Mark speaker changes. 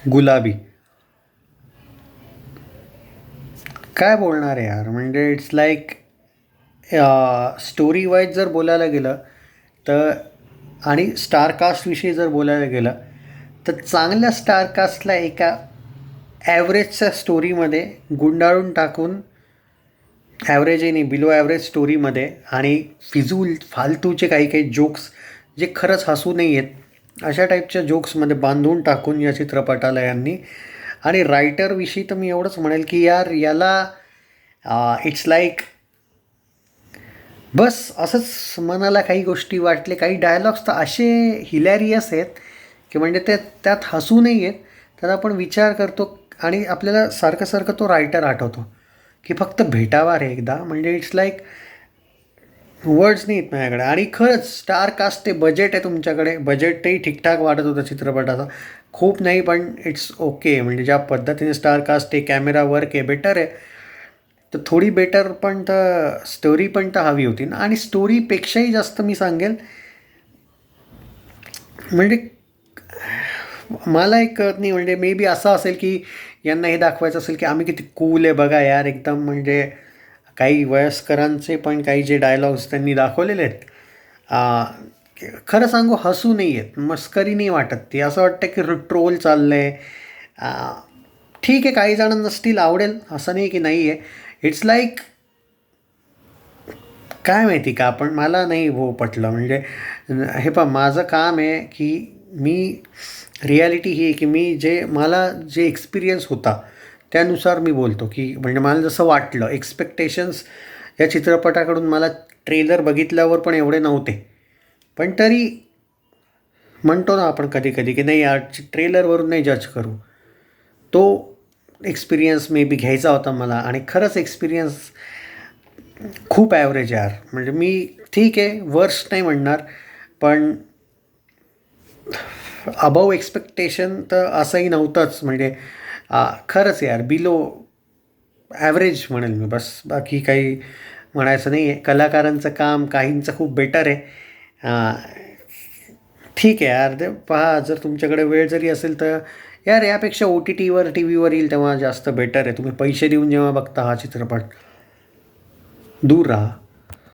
Speaker 1: गुलाबी. काय बोलणार आहे यार, म्हणजे इट्स लाईक स्टोरी वाईज जर बोलायला गेलं तर आणि स्टारकास्टविषयी जर बोलायला गेलं तर चांगल्या स्टारकास्टला एका ॲव्हरेजच्या स्टोरीमध्ये गुंडाळून टाकून, ॲव्हरेजही नाही बिलो ॲव्हरेज स्टोरीमध्ये आणि फालतूचे काही काही जोक्स जे खरंच हसू नाही आहेत अशा टाईपच्या जोक्समध्ये बांधून टाकून या चित्रपटाला यांनी. आणि रायटरविषयी तर मी एवढंच म्हणेल की यार याला इट्स लाईक बस असंच मनाला काही गोष्टी वाटले, काही डायलॉग्स तर असे हिलॅरियस आहेत की म्हणजे ते त्यात हसू नाही आहेत. तर आपण विचार करतो आणि आपल्याला सारखं सारखं तो रायटर आठवतो की फक्त भेटावा रे एकदा. म्हणजे इट्स लाईक वर्ड्स नाहीत माझ्याकडे. आणि खरंच स्टार कास्ट ते बजेट आहे तुमच्याकडे, बजेटही ठीकठाक वाटत होतं चित्रपटाचा, खूप नाही पण इट्स ओके. म्हणजे ज्या पद्धतीने स्टार कास्ट आहे, कॅमेरा वर्क आहे, बेटर आहे. तर थोडी बेटर पण तर स्टोरी पण तर हवी होती ना. आणि स्टोरीपेक्षाही जास्त मी सांगेल म्हणजे मला एक कळत नाही, म्हणजे मे बी असं असेल की यांना हे दाखवायचं असेल की आम्ही किती कूल आहे बघा यार एकदम. म्हणजे काही वयस्करांचे पण काही जे डायलॉग्स त्यांनी दाखवलेले आहेत, खरं सांगू हसू नाही आहेत, मस्करी नाही वाटत ती. असं वाटतं की ट्रोल चाललं आहे. ठीक आहे, काही जणांना स्टील आवडेल, असं नाही की नाही आहे. इट्स लाईक काय माहिती का, पण मला नाही हो पटलं. म्हणजे हे पहा, माझं काम आहे की मी रियालिटी ही आहे की मी जे मला जे एक्सपिरियन्स होता त्यानुसार मी बोलतो. की म्हणजे मला जसं वाटलं, एक्सपेक्टेशन्स या चित्रपटाकडून मला ट्रेलर बघितल्यावर पण एवढे नव्हते, पण तरी म्हणतो ना आपण कधी कधी की नाही यार ट्रेलरवरून नाही जज करू. तो एक्सपिरियन्स मे बी घ्यायचा होता मला आणि खरंच एक्सपिरियन्स खूप ॲव्हरेज यार. म्हणजे मी ठीक आहे वर्स्ट नाही म्हणणार, पण अबाव एक्सपेक्टेशन तर असंही नव्हतंच. म्हणजे खरंच यार बिलो ॲव्हरेज म्हणेल मी, बस बाकी काही म्हणायचं नाही आहे. कलाकारांचं काम काहींचं खूप बेटर आहे. ठीक आहे यार, ते पहा जर तुमच्याकडे वेळ जरी असेल तर यार यापेक्षा ओ टी टीवर टी व्हीवर येईल तेव्हा जास्त बेटर आहे. तुम्ही पैसे देऊन जेव्हा बघता हा चित्रपट, दूर राहा.